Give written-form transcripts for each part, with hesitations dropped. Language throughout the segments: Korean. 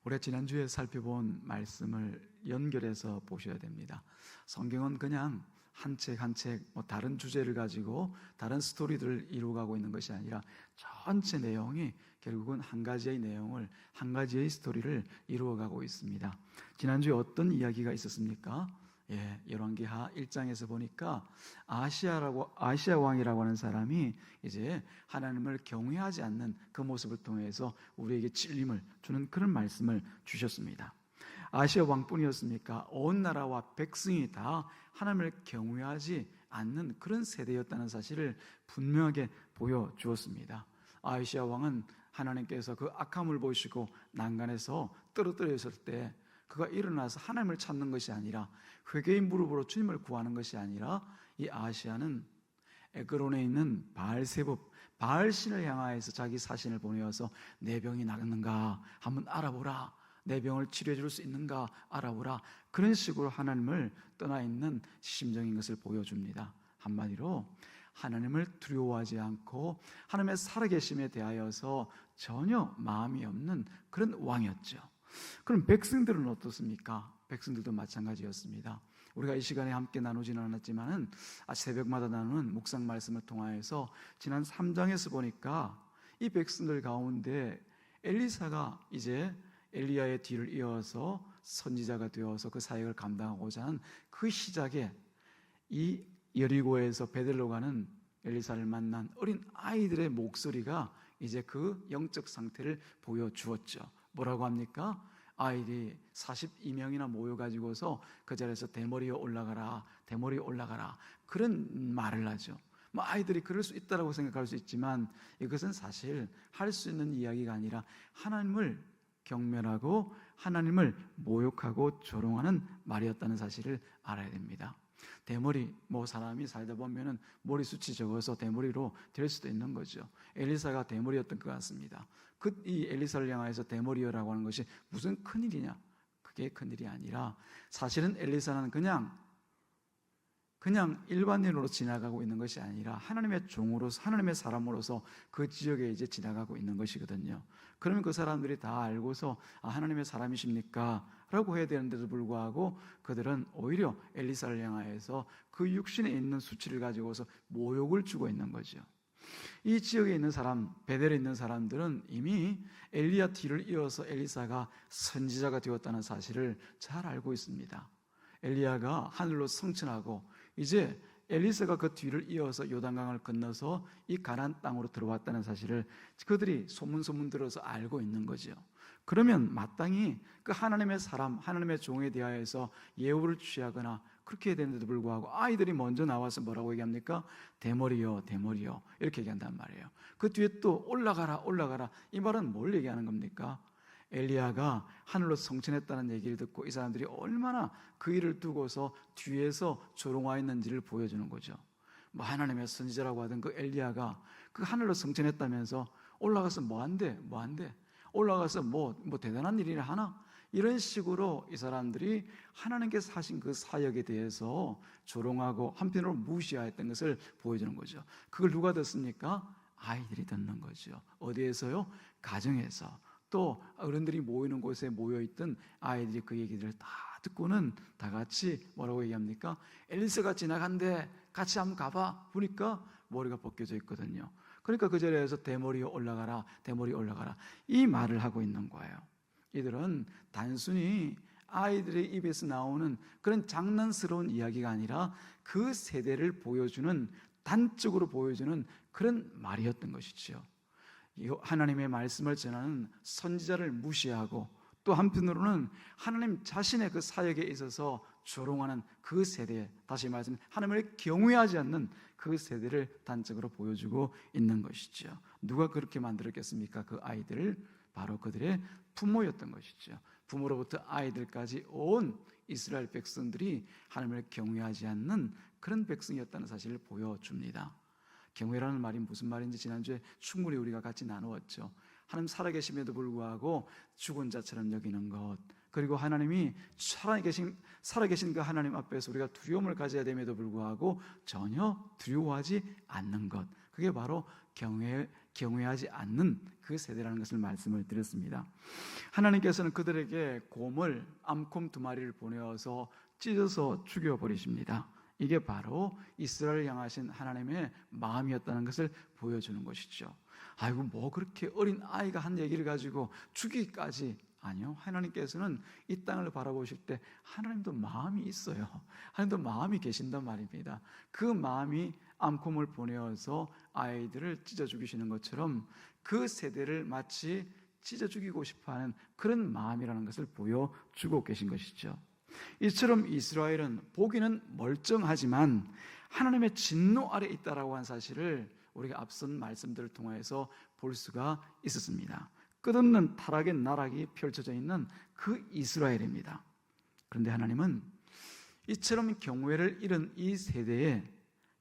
우리가 지난주에 살펴본 말씀을 연결해서 보셔야 됩니다. 성경은 그냥 한 책 한 책 다른 주제를 가지고 다른 스토리들을 이루어가고 있는 것이 아니라 전체 내용이 결국은 한 가지의 내용을, 한 가지의 스토리를 이루어가고 있습니다. 지난주에 어떤 이야기가 있었습니까? 열왕기하 1장에서 보니까 아시아 왕이라고 하는 사람이 이제 하나님을 경외하지 않는 그 모습을 통해서 우리에게 찔림을 주는 그런 말씀을 주셨습니다. 아시아 왕뿐이었습니까? 온 나라와 백성이 다 하나님을 경외하지 않는 그런 세대였다는 사실을 분명하게 보여주었습니다. 아시아 왕은 하나님께서 그 악함을 보시고 난간에서 떨어뜨렸을 때 그가 일어나서 하나님을 찾는 것이 아니라 회개의 무릎으로 주님을 구하는 것이 아니라 이 아시아는 에그론에 있는 바알세붑, 바알신을 향하여서 자기 사신을 보내어서 내 병이 나았는가 한번 알아보라, 내 병을 치료해 줄 수 있는가 알아보라, 그런 식으로 하나님을 떠나 있는 심정인 것을 보여줍니다. 한마디로 하나님을 두려워하지 않고 하나님의 살아계심에 대하여서 전혀 마음이 없는 그런 왕이었죠. 그럼 백성들은 어떻습니까? 백성들도 마찬가지였습니다. 우리가 이 시간에 함께 나누지는 않았지만 새벽마다 나누는 묵상 말씀을 통하여서 지난 3장에서 보니까 이 백성들 가운데 엘리사가 이제 엘리야의 뒤를 이어서 선지자가 되어서 그 사역을 감당하고자 하는 그 시작에 이 여리고에서 베델로 가는 엘리사를 만난 어린 아이들의 목소리가 이제 그 영적 상태를 보여주었죠. 뭐라고 합니까? 아이들이 42명이나 모여가지고서 그 자리에서 대머리에 올라가라, 대머리에 올라가라, 그런 말을 하죠. 아이들이 그럴 수 있다고 생각할 수 있지만 이것은 사실 할 수 있는 이야기가 아니라 하나님을 경멸하고 하나님을 모욕하고 조롱하는 말이었다는 사실을 알아야 됩니다. 대머리, 사람이 살다 보면은 머리숱이 적어서 대머리로 될 수도 있는 거죠. 엘리사가 대머리였던 것 같습니다. 이 엘리사를 향해서 대머리여라고 하는 것이 무슨 큰일이냐? 그게 큰일이 아니라 사실은 엘리사는 그냥 일반인으로 지나가고 있는 것이 아니라 하나님의 종으로서, 하나님의 사람으로서 그 지역에 이제 지나가고 있는 것이거든요. 그러면 그 사람들이 다 알고서 하나님의 사람이십니까? 라고 해야 되는데도 불구하고 그들은 오히려 엘리사를 향하여서 그 육신에 있는 수치를 가지고서 모욕을 주고 있는 거죠. 이 지역에 있는 사람, 베델에 있는 사람들은 이미 엘리야 뒤를 이어서 엘리사가 선지자가 되었다는 사실을 잘 알고 있습니다. 엘리야가 하늘로 승천하고 이제 엘리사가 그 뒤를 이어서 요단강을 건너서 이 가나안 땅으로 들어왔다는 사실을 그들이 소문 들어서 알고 있는 거죠. 그러면 마땅히 그 하나님의 사람, 하나님의 종에 대하여서 예우를 취하거나 그렇게 해야 되는데도 불구하고 아이들이 먼저 나와서 뭐라고 얘기합니까? 대머리요, 대머리요, 이렇게 얘기한단 말이에요. 그 뒤에 또 올라가라, 올라가라, 이 말은 뭘 얘기하는 겁니까? 엘리야가 하늘로 승천했다는 얘기를 듣고 이 사람들이 얼마나 그 일을 두고서 뒤에서 조롱하여 있는지를 보여주는 거죠. 하나님의 선지자라고 하던 그 엘리야가 그 하늘로 승천했다면서 올라가서 뭐 한대? 올라가서 뭐 대단한 일이나 하나? 이런 식으로 이 사람들이 하나님께서 하신 그 사역에 대해서 조롱하고 한편으로 무시하였던 것을 보여주는 거죠. 그걸 누가 듣습니까? 아이들이 듣는 거죠. 어디에서요? 가정에서. 또 어른들이 모이는 곳에 모여있던 아이들이 그 얘기들을 다 듣고는 다 같이 뭐라고 얘기합니까? 엘리사가 지나간대, 같이 한번 가봐. 보니까 머리가 벗겨져 있거든요. 그러니까 그 자리에서 대머리 올라가라, 대머리 올라가라, 이 말을 하고 있는 거예요. 이들은 단순히 아이들의 입에서 나오는 그런 장난스러운 이야기가 아니라 그 세대를 보여주는, 단적으로 보여주는 그런 말이었던 것이죠. 하나님의 말씀을 전하는 선지자를 무시하고 또 한편으로는 하나님 자신의 그 사역에 있어서 조롱하는 그 세대, 다시 말하면 하나님을 경외하지 않는 그 세대를 단적으로 보여주고 있는 것이죠. 누가 그렇게 만들었겠습니까? 그 아이들을 바로 그들의 부모였던 것이죠. 부모로부터 아이들까지 온 이스라엘 백성들이 하나님을 경외하지 않는 그런 백성이었다는 사실을 보여줍니다. 경외라는 말이 무슨 말인지 지난주에 충분히 우리가 같이 나누었죠. 하나님 살아계심에도 불구하고 죽은 자처럼 여기는 것, 그리고 하나님이 살아계신 그 하나님 앞에서 우리가 두려움을 가져야 됨에도 불구하고 전혀 두려워하지 않는 것, 그게 바로 경외하지 않는 그 세대라는 것을 말씀을 드렸습니다. 하나님께서는 그들에게 곰을, 암곰 2마리를 보내어서 찢어서 죽여버리십니다. 이게 바로 이스라엘을 향하신 하나님의 마음이었다는 것을 보여주는 것이죠. 아이고, 뭐 그렇게 어린 아이가 한 얘기를 가지고 죽이기까지. 아니요, 하나님께서는 이 땅을 바라보실 때 하나님도 마음이 있어요. 하나님도 마음이 계신단 말입니다. 그 마음이 암곰을 보내어서 아이들을 찢어 죽이시는 것처럼 그 세대를 마치 찢어 죽이고 싶어하는 그런 마음이라는 것을 보여주고 계신 것이죠. 이처럼 이스라엘은 보기는 멀쩡하지만 하나님의 진노 아래 있다라고 한 사실을 우리가 앞선 말씀들을 통해서 볼 수가 있었습니다. 끝없는 타락의 나락이 펼쳐져 있는 그 이스라엘입니다. 그런데 하나님은 이처럼 경외를 잃은 이 세대에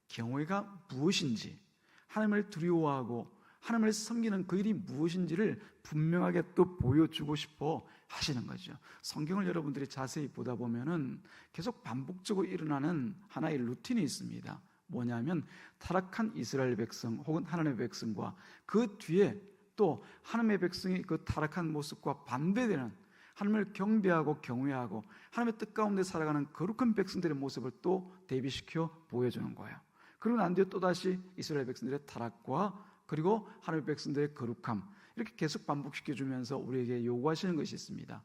경외가 무엇인지, 하나님을 두려워하고 하나님을 섬기는 그 일이 무엇인지를 분명하게 또 보여주고 싶어 하시는 거죠. 성경을 여러분들이 자세히 보다 보면은 계속 반복적으로 일어나는 하나의 루틴이 있습니다. 뭐냐면 타락한 이스라엘 백성 혹은 하나님의 백성과 그 뒤에 또 하나님의 백성이 그 타락한 모습과 반대되는 하나님을 경배하고 경외하고 하나님의 뜻 가운데 살아가는 거룩한 백성들의 모습을 또 대비시켜 보여주는 거예요. 그리고 난 뒤에 또다시 이스라엘 백성들의 타락과 그리고 하나님의 백성들의 거룩함, 이렇게 계속 반복시켜주면서 우리에게 요구하시는 것이 있습니다.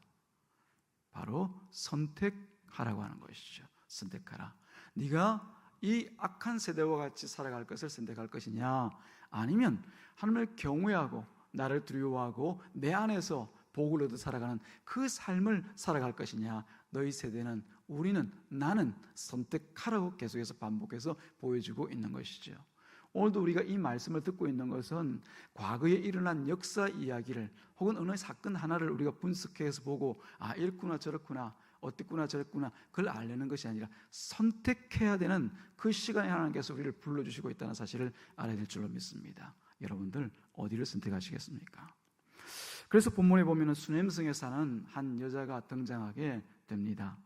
바로 선택하라고 하는 것이죠. 선택하라. 네가 이 악한 세대와 같이 살아갈 것을 선택할 것이냐, 아니면 하나님을 경외하고 나를 두려워하고 내 안에서 복을 얻어 살아가는 그 삶을 살아갈 것이냐. 너희 세대는, 우리는, 나는 선택하라고 계속해서 반복해서 보여주고 있는 것이죠. 오늘도 우리가 이 말씀을 듣고 있는 것은 과거에 일어난 역사 이야기를 혹은 어느 사건 하나를 우리가 분석해서 보고 이렇구나 저렇구나 어땠구나 저랬구나 그걸 알려는 것이 아니라 선택해야 되는 그 시간에 하나님께서 우리를 불러주시고 있다는 사실을 알아야 될 줄로 믿습니다. 여러분들 어디를 선택하시겠습니까? 그래서 본문에 보면 수넴성에 사는 한 여자가 등장하게 됩니다.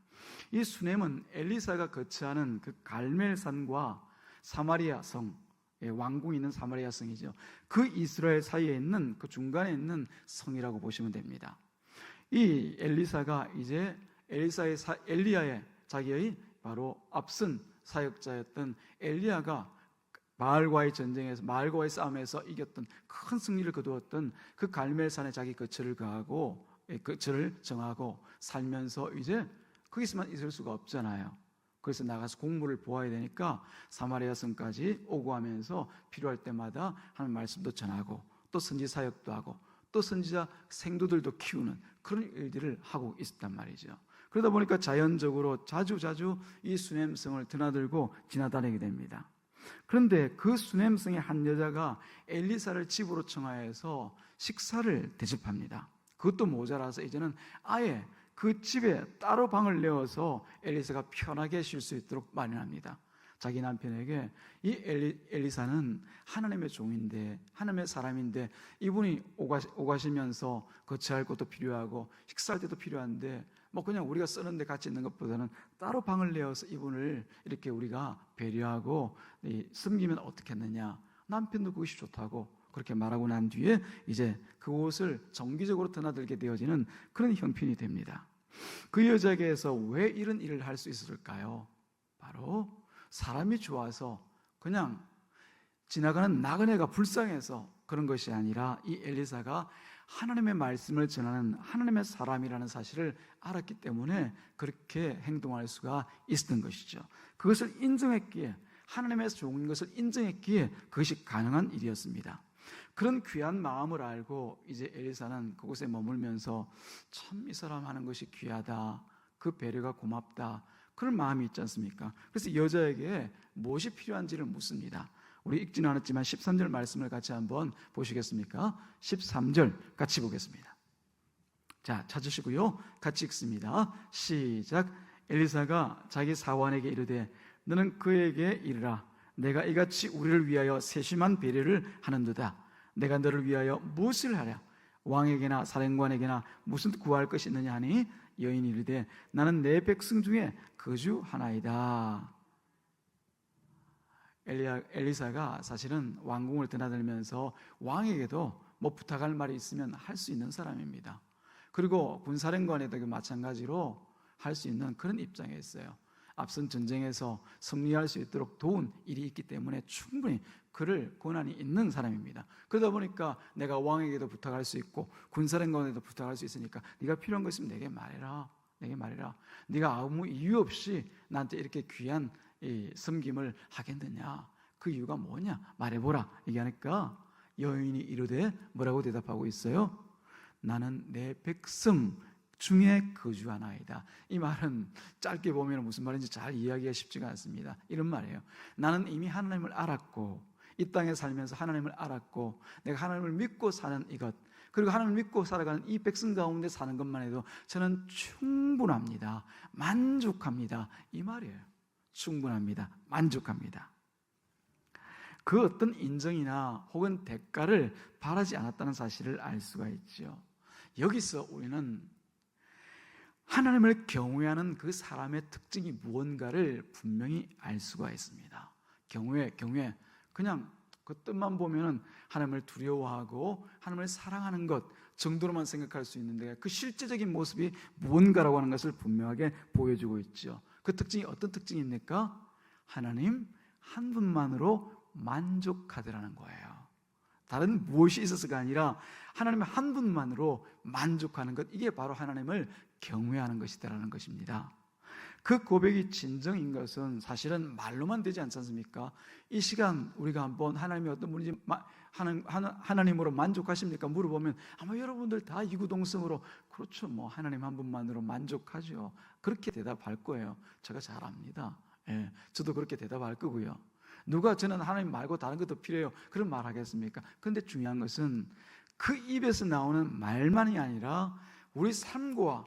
이 수넴은 엘리사가 거처하는 그 갈멜산과 사마리아 성, 왕궁이 있는 사마리아 성이죠. 그 이스라엘 사이에 있는 그 중간에 있는 성이라고 보시면 됩니다. 이 엘리사가 이제 엘리야의 자기의 바로 앞선 사역자였던 엘리야가 바알과의 전쟁에서, 바알과의 싸움에서 이겼던 큰 승리를 거두었던 그 갈멜산에 자기 거처를 가하고 거처를 정하고 살면서 이제 거기서만 있을 수가 없잖아요. 그래서 나가서 공무를 보아야 되니까 사마리아 성까지 오고 하면서 필요할 때마다 하는 말씀도 전하고 또 선지 사역도 하고 또 선지자 생도들도 키우는 그런 일들을 하고 있었단 말이죠. 그러다 보니까 자연적으로 자주 이 수넴성을 드나들고 지나다니게 됩니다. 그런데 그 수넴성의 한 여자가 엘리사를 집으로 청하여서 식사를 대접합니다. 그것도 모자라서 이제는 아예 그 집에 따로 방을 내어서 엘리사가 편하게 쉴 수 있도록 마련합니다. 자기 남편에게 이 엘리사는 하나님의 종인데, 하나님의 사람인데, 이분이 오가시면서 거처할 것도 필요하고 식사할 때도 필요한데 뭐 그냥 우리가 쓰는 데 같이 있는 것보다는 따로 방을 내어서 이분을 이렇게 우리가 배려하고 섬기면 어떻겠느냐. 남편도 그것이 좋다고 그렇게 말하고 난 뒤에 이제 그곳을 정기적으로 드나들게 되어지는 그런 형편이 됩니다. 그 여자에게서 왜 이런 일을 할 수 있었을까요? 바로 사람이 좋아서 그냥 지나가는 나그네가 불쌍해서 그런 것이 아니라 이 엘리사가 하나님의 말씀을 전하는 하나님의 사람이라는 사실을 알았기 때문에 그렇게 행동할 수가 있었던 것이죠. 그것을 인정했기에, 하나님의 종인 것을 인정했기에 그것이 가능한 일이었습니다. 그런 귀한 마음을 알고 이제 엘리사는 그곳에 머물면서 참 이 사람 하는 것이 귀하다, 그 배려가 고맙다, 그런 마음이 있지 않습니까? 그래서 여자에게 무엇이 필요한지를 묻습니다. 우리 읽지는 않았지만 13절 말씀을 같이 한번 보시겠습니까? 13절 같이 보겠습니다. 자, 찾으시고요, 같이 읽습니다. 시작. 엘리사가 자기 사환에게 이르되 너는 그에게 이르라. 내가 이같이 우리를 위하여 세심한 배려를 하는도다. 내가 너를 위하여 무엇을 하랴? 왕에게나 사령관에게나 무슨 구할 것이 있느냐 하니 여인이 이르되 나는 내 백성 중에 거주하나이다. 엘리사가 사실은 왕궁을 드나들면서 왕에게도 뭐 부탁할 말이 있으면 할 수 있는 사람입니다. 그리고 군사령관에도 마찬가지로 할 수 있는 그런 입장에 있어요. 앞선 전쟁에서 승리할 수 있도록 도운 일이 있기 때문에 충분히 그럴 권한이 있는 사람입니다. 그러다 보니까 내가 왕에게도 부탁할 수 있고 군사령관에도 부탁할 수 있으니까 네가 필요한 거 있으면 내게 말해라. 네가 아무 이유 없이 나한테 이렇게 귀한 이 섬김을 하겠느냐? 그 이유가 뭐냐? 말해보라. 얘기하니까 여인이 이르되 뭐라고 대답하고 있어요? 나는 내 백성 중에 거주하나이다. 이 말은 짧게 보면 무슨 말인지 잘 이해하기가 쉽지가 않습니다. 이런 말이에요. 나는 이미 하나님을 알았고 이 땅에 살면서 하나님을 알았고 내가 하나님을 믿고 사는 이것, 그리고 하나님을 믿고 살아가는 이 백성 가운데 사는 것만 해도 저는 충분합니다. 만족합니다. 이 말이에요. 충분합니다. 만족합니다. 그 어떤 인정이나 혹은 대가를 바라지 않았다는 사실을 알 수가 있죠. 여기서 우리는 하나님을 경외하는 그 사람의 특징이 무언가를 분명히 알 수가 있습니다. 경외 그냥 그 뜻만 보면은 하나님을 두려워하고 하나님을 사랑하는 것 정도로만 생각할 수 있는데 그 실제적인 모습이 무언가라고 하는 것을 분명하게 보여주고 있죠. 그 특징이 어떤 특징입니까? 하나님 한 분만으로 만족하더라는 거예요. 다른 무엇이 있어서가 아니라 하나님 한 분만으로 만족하는 것, 이게 바로 하나님을 경외하는 것이다라는 것입니다. 그 고백이 진정인 것은 사실은 말로만 되지 않지 않습니까? 이 시간 우리가 한번 하나님이 어떤 분인지 하나님으로 만족하십니까? 물어보면 아마 여러분들 다 이구동성으로 그렇죠, 뭐 하나님 한 분만으로 만족하죠. 그렇게 대답할 거예요. 제가 잘 압니다. 예, 저도 그렇게 대답할 거고요. 누가 저는 하나님 말고 다른 것도 필요해요, 그런 말 하겠습니까? 그런데 중요한 것은 그 입에서 나오는 말만이 아니라 우리 삶과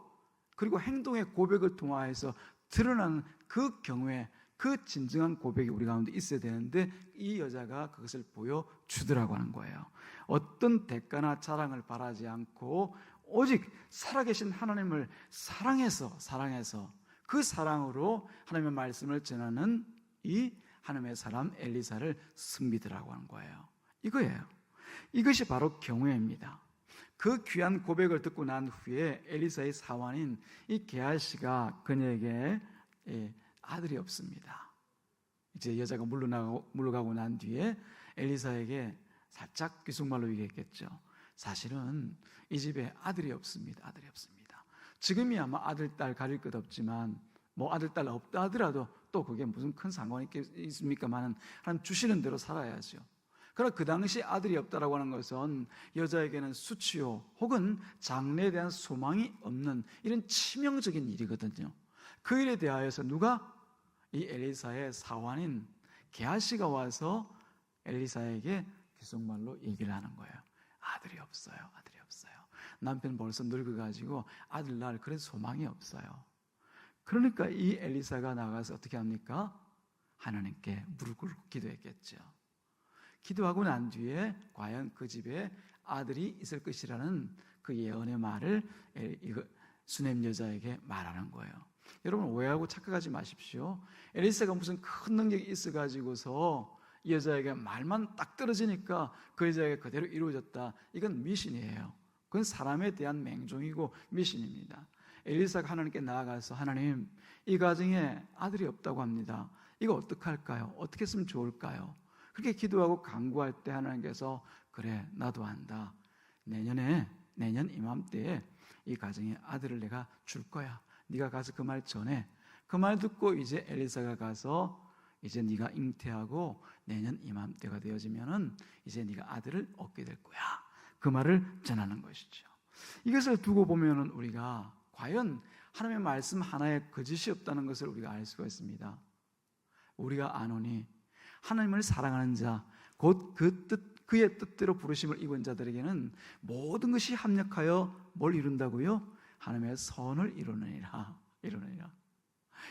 그리고 행동의 고백을 통하여서 드러나는 그 경외, 그 진정한 고백이 우리 가운데 있어야 되는데 이 여자가 그것을 보여주더라고 하는 거예요. 어떤 대가나 자랑을 바라지 않고 오직 살아계신 하나님을 사랑해서 그 사랑으로 하나님의 말씀을 전하는 이 하나님의 사람 엘리사를 섬기더라고 하는 거예요. 이거예요. 이것이 바로 경외입니다. 그 귀한 고백을 듣고 난 후에 엘리사의 사환인 이 게하시가 그녀에게 아들이 없습니다. 이제 여자가 물러가고 난 뒤에 엘리사에게 살짝 귀속말로 얘기했겠죠. 사실은 이 집에 아들이 없습니다. 지금이 아마 아들, 딸 가릴 것 없지만 뭐 아들, 딸 없다 하더라도 또 그게 무슨 큰 상관이 있습니까만은 하나님 주시는 대로 살아야죠. 그러나 그 당시 아들이 없다라고 하는 것은 여자에게는 수치요 혹은 장래에 대한 소망이 없는 이런 치명적인 일이거든요. 그 일에 대하여서 누가? 이 엘리사의 사환인 게하시가 와서 엘리사에게 귀속말로 얘기를 하는 거예요. 아들이 없어요. 남편 벌써 늙어가지고 아들 낳을 그런 소망이 없어요. 그러니까 이 엘리사가 나가서 어떻게 합니까? 하나님께 무릎 꿇고 기도했겠죠. 기도하고 난 뒤에 과연 그 집에 아들이 있을 것이라는 그 예언의 말을 수넴 여자에게 말하는 거예요. 여러분 오해하고 착각하지 마십시오. 엘리사가 무슨 큰 능력이 있어가지고서 이 여자에게 말만 딱 떨어지니까 그 여자에게 그대로 이루어졌다. 이건 미신이에요. 그건 사람에 대한 맹종이고 미신입니다. 엘리사가 하나님께 나아가서 하나님, 이 가정에 아들이 없다고 합니다. 이거 어떡할까요? 어떻게 했으면 좋을까요? 그렇게 기도하고 간구할 때 하나님께서 그래, 나도 안다. 내년 이맘때에 이 가정에 아들을 내가 줄 거야. 네가 가서 그 말 전해. 그 말 듣고 이제 엘리사가 가서 이제 네가 잉태하고 내년 이맘때가 되어지면은 이제 네가 아들을 얻게 될 거야. 그 말을 전하는 것이죠. 이것을 두고 보면은 우리가 과연 하나님의 말씀 하나에 거짓이 없다는 것을 우리가 알 수가 있습니다. 우리가 아노니 하나님을 사랑하는 자, 곧 그의 뜻대로 부르심을 입은 자들에게는 모든 것이 합력하여 뭘 이룬다고요? 하나님의 선을 이루느니라.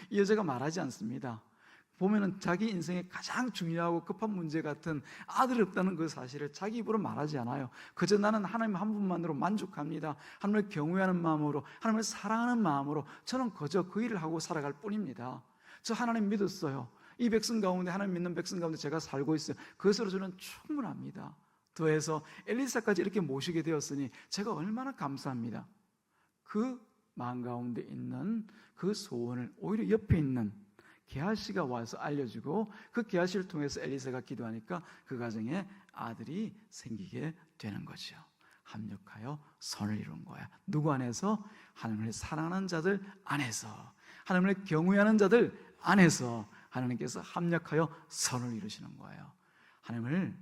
이 여자가 말하지 않습니다. 보면은 자기 인생에 가장 중요하고 급한 문제 같은 아들이 없다는 그 사실을 자기 입으로 말하지 않아요. 그저 나는 하나님 한 분만으로 만족합니다. 하나님을 경외하는 마음으로, 하나님을 사랑하는 마음으로 저는 그저 그 일을 하고 살아갈 뿐입니다. 저 하나님 믿었어요. 이 백성 가운데, 하나님 믿는 백성 가운데 제가 살고 있어요. 그것으로 저는 충분합니다. 더해서 엘리사까지 이렇게 모시게 되었으니 제가 얼마나 감사합니다. 그 마음 가운데 있는 그 소원을 오히려 옆에 있는 게하시가 와서 알려주고, 그 게하시를 통해서 엘리사가 기도하니까 그 가정에 아들이 생기게 되는 거죠. 합력하여 선을 이룬 거야. 누구 안에서? 하나님을 사랑하는 자들 안에서, 하나님을 경외하는 자들 안에서 하나님께서 합력하여 선을 이루시는 거예요. 하나님을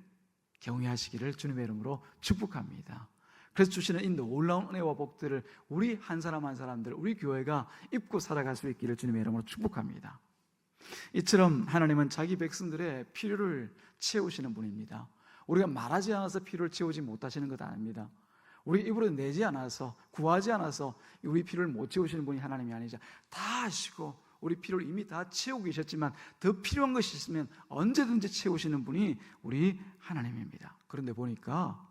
경외하시기를 주님의 이름으로 축복합니다. 그래서 주시는 이 놀라운 은혜와 복들을 우리 한 사람 한 사람들, 우리 교회가 입고 살아갈 수 있기를 주님의 이름으로 축복합니다. 이처럼 하나님은 자기 백성들의 필요를 채우시는 분입니다. 우리가 말하지 않아서 필요를 채우지 못하시는 것 아닙니다. 우리 입으로 내지 않아서, 구하지 않아서 우리 필요를 못 채우시는 분이 하나님이 아니죠. 다 아시고 우리 필요를 이미 다 채우고 계셨지만 더 필요한 것이 있으면 언제든지 채우시는 분이 우리 하나님입니다. 그런데 보니까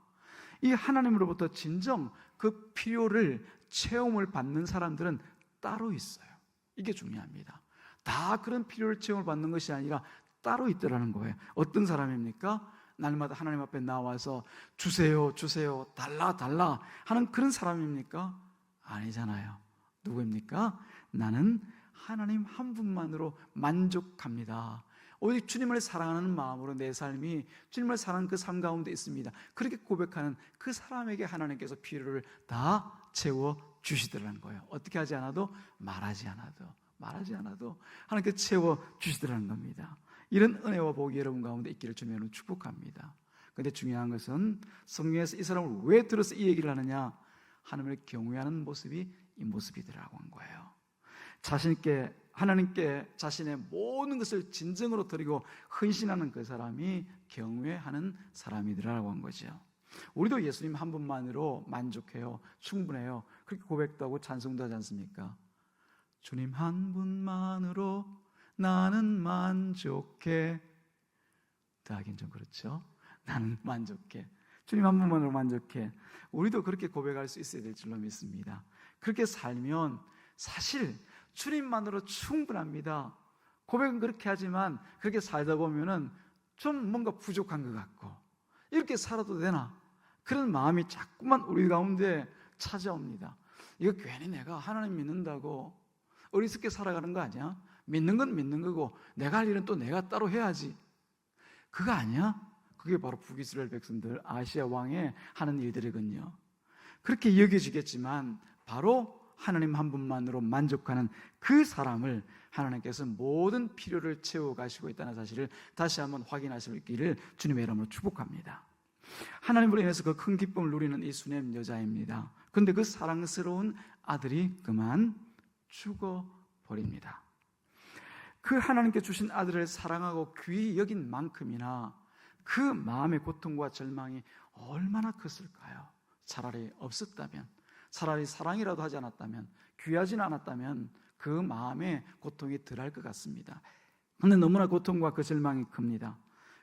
이 하나님으로부터 진정 그 필요를 체험을 받는 사람들은 따로 있어요. 이게 중요합니다. 다 그런 필요를 체험을 받는 것이 아니라 따로 있더라는 거예요. 어떤 사람입니까? 날마다 하나님 앞에 나와서 주세요, 주세요, 달라, 달라 하는 그런 사람입니까? 아니잖아요. 누구입니까? 나는 하나님 한 분만으로 만족합니다. 오직 주님을 사랑하는 마음으로 내 삶이 주님을 사랑하는 그 삶 가운데 있습니다. 그렇게 고백하는 그 사람에게 하나님께서 필요를 다 채워주시더라는 거예요. 어떻게 하지 않아도, 말하지 않아도 하나님께서 채워주시더라는 겁니다. 이런 은혜와 복이 여러분 가운데 있기를 주님으로 축복합니다. 그런데 중요한 것은 성경에서 이 사람을 왜 들어서 이 얘기를 하느냐? 하나님을 경외하는 모습이 이 모습이더라고 한 거예요. 자신께, 하나님께 자신의 모든 것을 진정으로 드리고 헌신하는 그 사람이 경외하는 사람이더라고 한 거죠. 우리도 예수님 한 분만으로 만족해요, 충분해요, 그렇게 고백도 하고 찬송도 하지 않습니까? 주님 한 분만으로 나는 만족해. 더 하긴 좀 그렇죠. 나는 만족해. 주님 한 분만으로 만족해. 우리도 그렇게 고백할 수 있어야 될 줄로 믿습니다. 그렇게 살면 사실 주님만으로 충분합니다. 고백은 그렇게 하지만 그렇게 살다 보면은 좀 뭔가 부족한 것 같고, 이렇게 살아도 되나? 그런 마음이 자꾸만 우리 가운데 찾아옵니다. 이거 괜히 내가 하나님 믿는다고 어리석게 살아가는 거 아니야? 믿는 건 믿는 거고 내가 할 일은 또 내가 따로 해야지. 그거 아니야? 그게 바로 북이스라엘 백성들, 아시아 왕의 하는 일들이거든요. 그렇게 여겨지겠지만 바로 하나님 한 분만으로 만족하는 그 사람을 하나님께서 모든 필요를 채워가시고 있다는 사실을 다시 한번 확인하실 수 있기를 주님의 이름으로 축복합니다. 하나님으로 인해서 그 큰 기쁨을 누리는 이 수넴 여자입니다. 그런데 그 사랑스러운 아들이 그만 죽어버립니다. 그 하나님께 주신 아들을 사랑하고 귀히 여긴 만큼이나 그 마음의 고통과 절망이 얼마나 컸을까요? 차라리 없었다면, 차라리 사랑이라도 하지 않았다면, 귀하지는 않았다면 그 마음의 고통이 덜할 것 같습니다. 그런데 너무나 고통과 그 절망이 큽니다.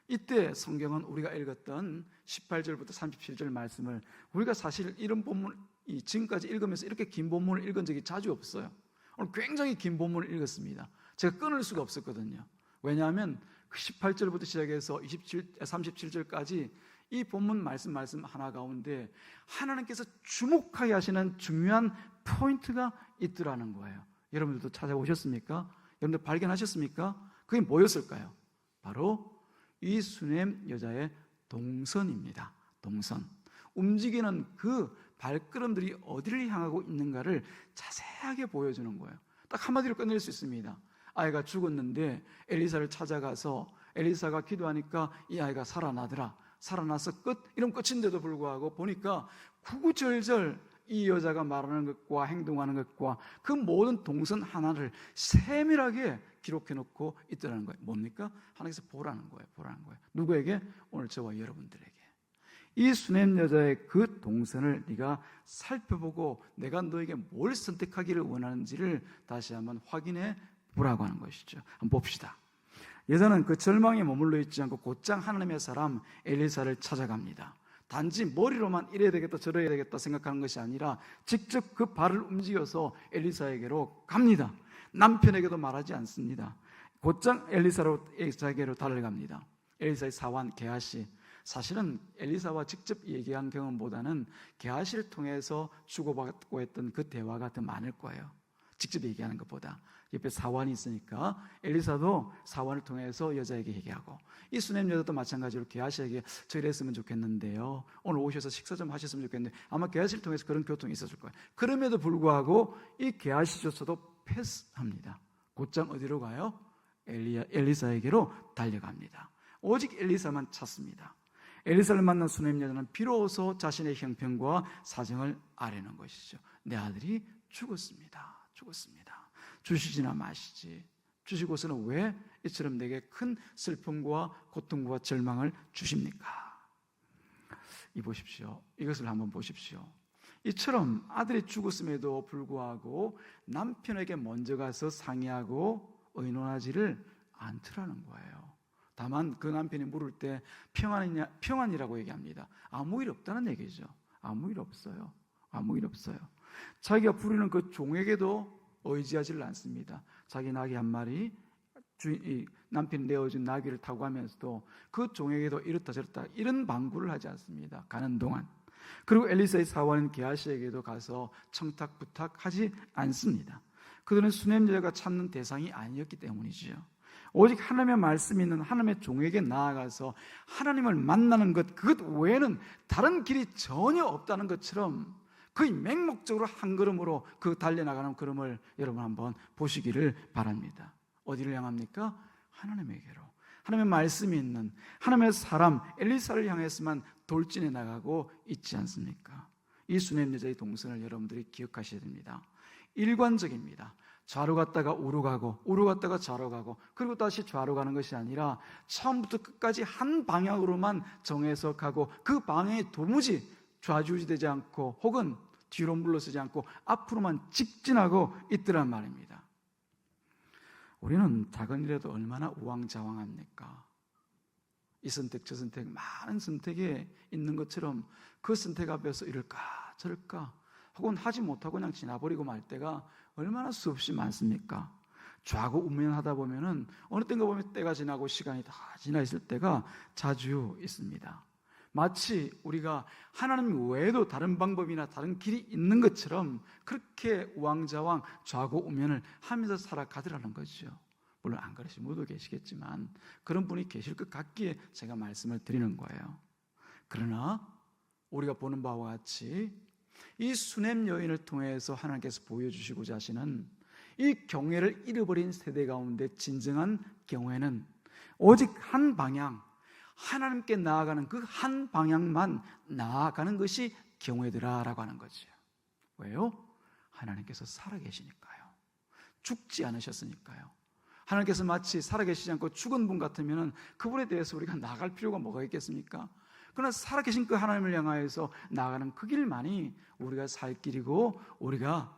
이때 성경은 우리가 읽었던 18절부터 37절 말씀을, 우리가 사실 이런 본문, 지금까지 읽으면서 이렇게 긴 본문을 읽은 적이 자주 없어요. 오늘 굉장히 긴 본문을 읽었습니다. 제가 끊을 수가 없었거든요. 왜냐하면 그 18절부터 시작해서 37절까지 이 본문 말씀 하나 가운데 하나님께서 주목하게 하시는 중요한 포인트가 있더라는 거예요. 여러분들도 찾아오셨습니까? 여러분들 발견하셨습니까? 그게 뭐였을까요? 바로 이 수넴 여자의 동선입니다. 동선. 움직이는 그 발걸음들이 어디를 향하고 있는가를 자세하게 보여주는 거예요. 딱 한마디로 끝낼 수 있습니다. 아이가 죽었는데 엘리사를 찾아가서 엘리사가 기도하니까 이 아이가 살아나더라. 살아나서 끝. 이런 끝인데도 불구하고 보니까 구구절절 이 여자가 말하는 것과 행동하는 것과 그 모든 동선 하나를 세밀하게 기록해 놓고 있더라는 거예요. 뭡니까? 하나님께서 보라는 거예요. 누구에게? 오늘 저와 여러분들에게. 이 수넴 여자의 그 동선을 네가 살펴보고 내가 너에게 뭘 선택하기를 원하는지를 다시 한번 확인해 보라고 하는 것이죠. 한번 봅시다. 여자는 그 절망에 머물러 있지 않고 곧장 하나님의 사람 엘리사를 찾아갑니다. 단지 머리로만 이래야 되겠다 저래야 되겠다 생각하는 것이 아니라 직접 그 발을 움직여서 엘리사에게로 갑니다. 남편에게도 말하지 않습니다. 곧장 엘리사에게로 달려갑니다. 엘리사의 사환 게하시, 사실은 엘리사와 직접 얘기한 경험보다는 게하시를 통해서 주고받고 했던 그 대화가 더 많을 거예요. 직접 얘기하는 것보다. 옆에 사환이 있으니까 엘리사도 사환을 통해서 여자에게 얘기하고, 이 수냄 여자도 마찬가지로 게하시에게 저 이랬으면 좋겠는데요, 오늘 오셔서 식사 좀 하셨으면 좋겠는데, 아마 게하시를 통해서 그런 교통이 있었을 거예요. 그럼에도 불구하고 이 게하시조차도 패스합니다. 곧장 어디로 가요? 엘리사에게로 달려갑니다. 오직 엘리사만 찾습니다. 엘리사를 만난 수냄 여자는 비로소 자신의 형편과 사정을 아뢰는 것이죠. 내 아들이 죽었습니다. 주시지나 마시지. 주시고서는 왜 이처럼 내게 큰 슬픔과 고통과 절망을 주십니까? 보십시오. 이것을 한번 보십시오. 이처럼 아들이 죽었음에도 불구하고 남편에게 먼저 가서 상의하고 의논하지를 않더라는 거예요. 다만 그 남편이 물을 때 평안이라고 얘기합니다. 아무 일 없다는 얘기죠. 아무 일 없어요. 자기가 부리는 그 종에게도 의지하지를 않습니다. 자기 나귀 한 마리, 남편이 내어준 나귀를 타고 가면서도 그 종에게도 이렇다 저렇다 이런 방구를 하지 않습니다. 가는 동안. 그리고 엘리사의 사환인 게하시에게도 가서 청탁 부탁하지 않습니다. 그들은 수냄 여자가 찾는 대상이 아니었기 때문이지요. 오직 하나님의 말씀이 있는 하나님의 종에게 나아가서 하나님을 만나는 것, 그것 외에는 다른 길이 전혀 없다는 것처럼 거의 맹목적으로 한 걸음으로 그 달려나가는 걸음을 여러분 한번 보시기를 바랍니다. 어디를 향합니까? 하나님에게로. 하나님의 말씀이 있는 하나님의 사람 엘리사를 향해서만 돌진해 나가고 있지 않습니까? 이 수냄 여자의 동선을 여러분들이 기억하셔야 됩니다. 일관적입니다. 좌로 갔다가 우로 가고, 우로 갔다가 좌로 가고, 그리고 다시 좌로 가는 것이 아니라 처음부터 끝까지 한 방향으로만 정해서 가고, 그 방향이 도무지 좌지우지되지 않고 혹은 뒤로 물러서지 않고 앞으로만 직진하고 있더란 말입니다. 우리는 작은 일에도 얼마나 우왕좌왕합니까? 이 선택 저 선택, 많은 선택이 있는 것처럼 그 선택 앞에서 이럴까 저럴까 혹은 하지 못하고 그냥 지나버리고 말 때가 얼마나 수없이 많습니까? 좌고우면하다 보면은 어느 때인가 보면 때가 지나고 시간이 다 지나 있을 때가 자주 있습니다. 마치 우리가 하나님 외에도 다른 방법이나 다른 길이 있는 것처럼 그렇게 우왕좌왕 좌고우면을 하면서 살아가더라는 거죠. 물론 안 그러신 분도 계시겠지만 그런 분이 계실 것 같기에 제가 말씀을 드리는 거예요. 그러나 우리가 보는 바와 같이 이 수냄 여인을 통해서 하나님께서 보여주시고자 하시는 이 경외를 잃어버린 세대 가운데 진정한 경외는 오직 한 방향, 하나님께 나아가는 그 한 방향만 나아가는 것이 경외더라라고 하는 거죠. 왜요? 하나님께서 살아계시니까요. 죽지 않으셨으니까요. 하나님께서 마치 살아계시지 않고 죽은 분 같으면 그분에 대해서 우리가 나아갈 필요가 뭐가 있겠습니까? 그러나 살아계신 그 하나님을 향하여서 나아가는 그 길만이 우리가 살 길이고 우리가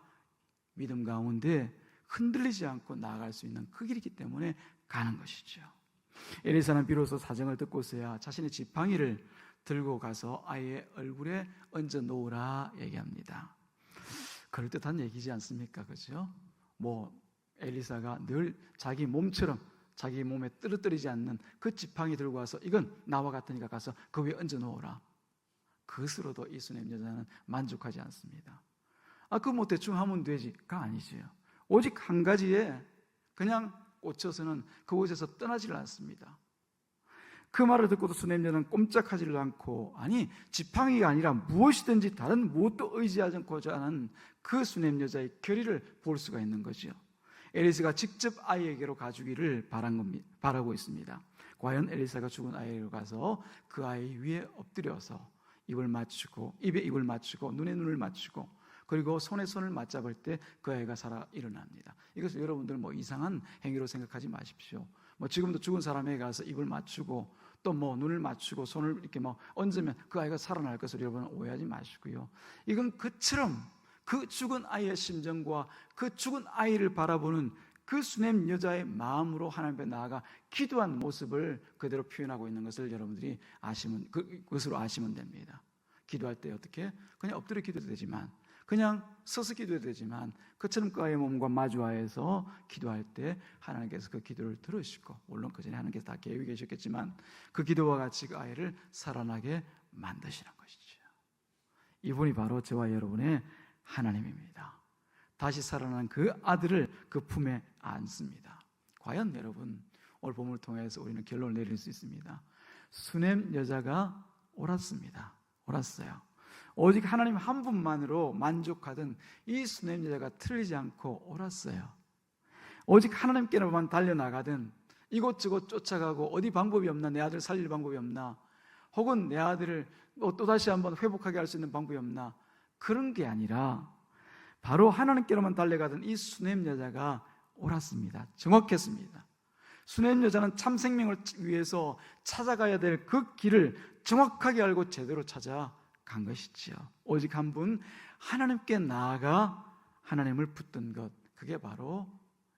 믿음 가운데 흔들리지 않고 나아갈 수 있는 그 길이기 때문에 가는 것이죠. 엘리사는 비로소 사정을 듣고서야 자신의 지팡이를 들고 가서 아이의 얼굴에 얹어 놓으라 얘기합니다. 그럴듯한 얘기지 않습니까? 그죠? 엘리사가 늘 자기 몸처럼 자기 몸에 떨어뜨리지 않는 그 지팡이 들고 와서 이건 나와 같으니까 가서 그 위에 얹어 놓으라. 그것으로도 이 수냄 여자는 만족하지 않습니다. 그거 대충 하면 되지가 아니지요. 오직 한 가지에 그냥 꽂혀서는 그곳에서 떠나지를 않습니다. 그 말을 듣고도 수냄 여자는 꼼짝하지를 않고, 아니 지팡이가 아니라 무엇이든지 다른 무엇도 의지하지 않고자 하는 그 수냄 여자의 결의를 볼 수가 있는 거죠. 엘리사가 직접 아이에게로 가주기를 바라고 있습니다. 과연 엘리사가 죽은 아이에게로 가서 그 아이 위에 엎드려서 입에 입을 맞추고 눈에 눈을 맞추고 그리고 손에 손을 맞잡을 때 그 아이가 살아 일어납니다. 이것을 여러분들 이상한 행위로 생각하지 마십시오. 지금도 죽은 사람에게 가서 입을 맞추고 또 눈을 맞추고 손을 이렇게 얹으면 그 아이가 살아날 것을 여러분 오해하지 마시고요. 이건 그처럼 그 죽은 아이의 심정과 그 죽은 아이를 바라보는 그 수냄 여자의 마음으로 하나님 앞에 나아가 기도한 모습을 그대로 표현하고 있는 것을 여러분들이 그것으로 아시면 됩니다. 기도할 때 어떻게? 그냥 엎드려 기도도 되지만 그냥 서서 기도해도 되지만 그처럼 그아이의 몸과 마주하여서 기도할 때 하나님께서 그 기도를 들으시고, 물론 그 전에 하나님께서 다 계획이 계셨겠지만 그 기도와 같이 그 아이를 살아나게 만드시는 것이죠. 이분이 바로 저와 여러분의 하나님입니다. 다시 살아난 그 아들을 그 품에 안습니다. 과연 여러분, 오늘 본문을 통해서 우리는 결론을 내릴 수 있습니다. 수넴 여자가 옳았습니다. 옳았어요. 오직 하나님 한 분만으로 만족하던 이 수넴 여자가 틀리지 않고 옳았어요. 오직 하나님께로만 달려나가든 이곳저곳 쫓아가고 어디 방법이 없나, 내 아들 살릴 방법이 없나, 혹은 내 아들을 또다시 한번 회복하게 할 수 있는 방법이 없나, 그런 게 아니라 바로 하나님께로만 달려가던 이 수넴 여자가 옳았습니다. 정확했습니다. 수넴 여자는 참 생명을 위해서 찾아가야 될 그 길을 정확하게 알고 제대로 찾아간 것이지요. 오직 한 분, 하나님께 나아가 하나님을 붙든 것, 그게 바로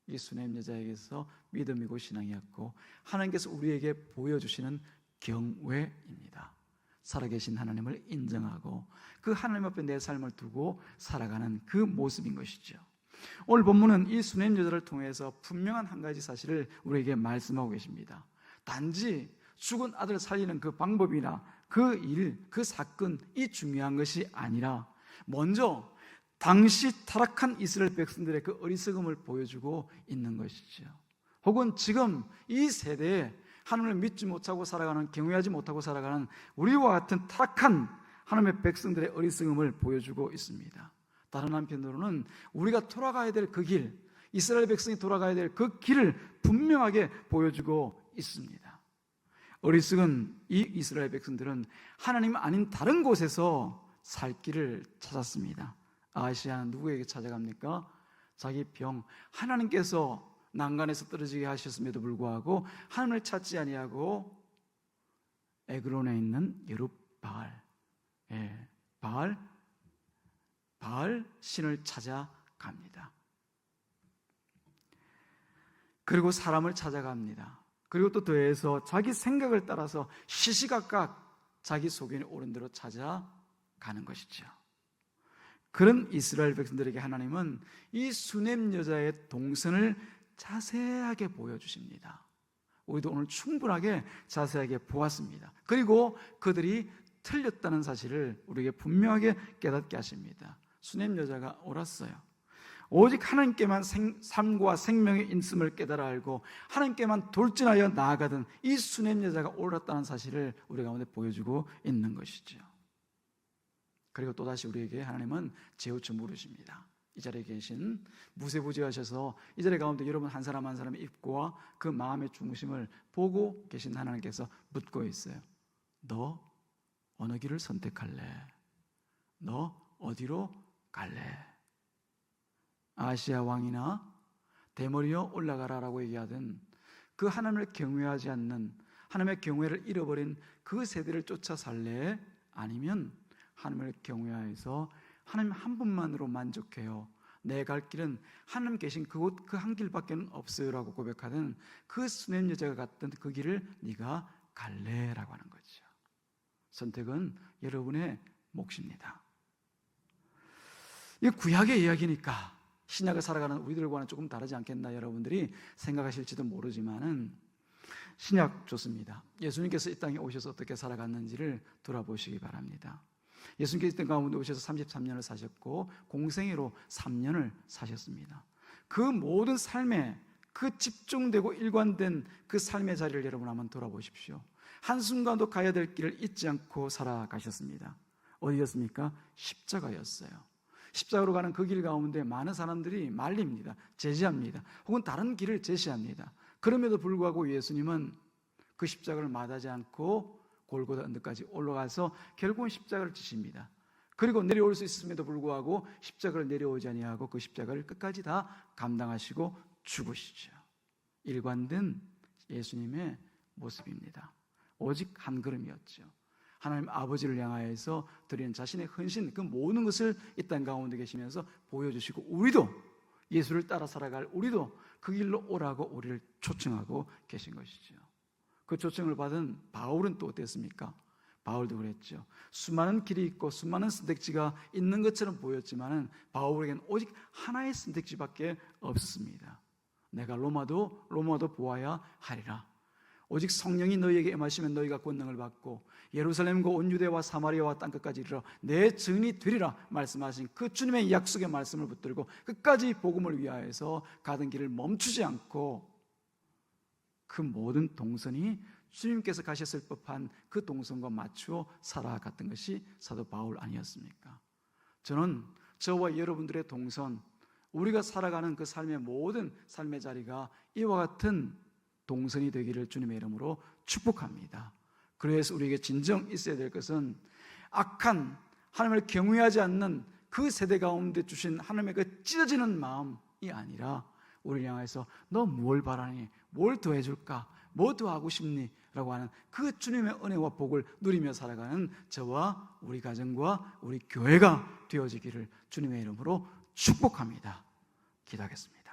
이 수넴 여자에게서 믿음이고 신앙이었고, 하나님께서 우리에게 보여주시는 경외입니다. 살아계신 하나님을 인정하고 그 하나님 앞에 내 삶을 두고 살아가는 그 모습인 것이죠. 오늘 본문은 이 수넴 여자를 통해서 분명한 한 가지 사실을 우리에게 말씀하고 계십니다. 단지 죽은 아들을 살리는 그 방법이나 그 일, 그 사건이 중요한 것이 아니라 먼저 당시 타락한 이스라엘 백성들의 그 어리석음을 보여주고 있는 것이죠. 혹은 지금 이 세대에 하나님을 믿지 못하고 살아가는, 경외하지 못하고 살아가는 우리와 같은 타락한 하나님의 백성들의 어리석음을 보여주고 있습니다. 다른 한편으로는 우리가 돌아가야 될 그 길, 이스라엘 백성이 돌아가야 될 그 길을 분명하게 보여주고 있습니다. 어리석은 이 이스라엘 백성들은 하나님 아닌 다른 곳에서 살 길을 찾았습니다. 아하시아는 누구에게 찾아갑니까? 자기 병, 하나님께서 난간에서 떨어지게 하셨음에도 불구하고 하나님을 찾지 아니하고 에그론에 있는 여룹바알, 바알 신을 찾아갑니다. 그리고 사람을 찾아갑니다. 그리고 또 더해서 자기 생각을 따라서 시시각각 자기 소견이 옳은 대로 찾아가는 것이죠. 그런 이스라엘 백성들에게 하나님은 이 수넴 여자의 동선을 자세하게 보여주십니다. 우리도 오늘 충분하게 자세하게 보았습니다. 그리고 그들이 틀렸다는 사실을 우리에게 분명하게 깨닫게 하십니다. 수넴 여자가 옳았어요. 오직 하나님께만 삶과 생명의 있음을 깨달아 알고 하나님께만 돌진하여 나아가던 이 수넴 여자가 옳았다는 사실을 우리 가운데 보여주고 있는 것이죠. 그리고 또다시 우리에게 하나님은 재우쳐 물으십니다. 이 자리에 계신 무세부지하셔서 이 자리 가운데 여러분 한 사람 한 사람의 입구와 그 마음의 중심을 보고 계신 하나님께서 묻고 있어요. 너 어느 길을 선택할래? 너 어디로 갈래? 아시아 왕이나 대머리여 올라가라라고 얘기하던 그 하나님을 경외하지 않는, 하나님의 경외를 잃어버린 그 세대를 쫓아 살래? 아니면 하나님을 경외하여서 하나님 한 분만으로 만족해요, 내 갈 길은 하나님 계신 그곳 그 한 길밖에 없어요 라고 고백하던 그 수넴 여자가 갔던 그 길을 네가 갈래? 라고 하는 거죠. 선택은 여러분의 몫입니다. 이 구약의 이야기니까 신약을 살아가는 우리들과는 조금 다르지 않겠나 여러분들이 생각하실지도 모르지만은 신약 좋습니다. 예수님께서 이 땅에 오셔서 어떻게 살아갔는지를 돌아보시기 바랍니다. 예수님께서 이 땅 가운데 오셔서 33년을 사셨고 공생애로 3년을 사셨습니다. 그 모든 삶에 그 집중되고 일관된 그 삶의 자리를 여러분 한번 돌아보십시오. 한순간도 가야 될 길을 잊지 않고 살아가셨습니다. 어디였습니까? 십자가였어요. 십자가로 가는 그 길 가운데 많은 사람들이 말립니다. 제지합니다. 혹은 다른 길을 제시합니다. 그럼에도 불구하고 예수님은 그 십자가를 마다하지 않고 골고다 언덕까지 올라가서 결국은 십자가를 지십니다. 그리고 내려올 수 있음에도 불구하고 십자가를 내려오지 아니하고 그 십자가를 끝까지 다 감당하시고 죽으시죠. 일관된 예수님의 모습입니다. 오직 한 걸음이었죠. 하나님 아버지를 향하여서 드리는 자신의 헌신, 그 모든 것을 이 땅 가운데 계시면서 보여주시고, 우리도 예수를 따라 살아갈 우리도 그 길로 오라고 우리를 초청하고 계신 것이죠. 그 초청을 받은 바울은 또 어땠습니까? 바울도 그랬죠. 수많은 길이 있고 수많은 선택지가 있는 것처럼 보였지만 바울에게는 오직 하나의 선택지밖에 없었습니다. 내가 로마도 보아야 하리라. 오직 성령이 너희에게 임하시면 너희가 권능을 받고 예루살렘과 온 유대와 사마리아와 땅끝까지 이르러 내 증인이 되리라 말씀하신 그 주님의 약속의 말씀을 붙들고 끝까지 복음을 위하여서 가던 길을 멈추지 않고 그 모든 동선이 주님께서 가셨을 법한 그 동선과 맞추어 살아갔던 것이 사도 바울 아니었습니까? 저는 저와 여러분들의 동선, 우리가 살아가는 그 삶의 모든 삶의 자리가 이와 같은 동선이 되기를 주님의 이름으로 축복합니다. 그래서 우리에게 진정 있어야 될 것은 악한 하나님을 경외하지 않는 그 세대 가운데 주신 하나님의 그 찢어지는 마음이 아니라 우리를 향해서 너 뭘 바라니? 뭘 더 해줄까? 뭐 더 하고 싶니? 라고 하는 그 주님의 은혜와 복을 누리며 살아가는 저와 우리 가정과 우리 교회가 되어지기를 주님의 이름으로 축복합니다. 기도하겠습니다.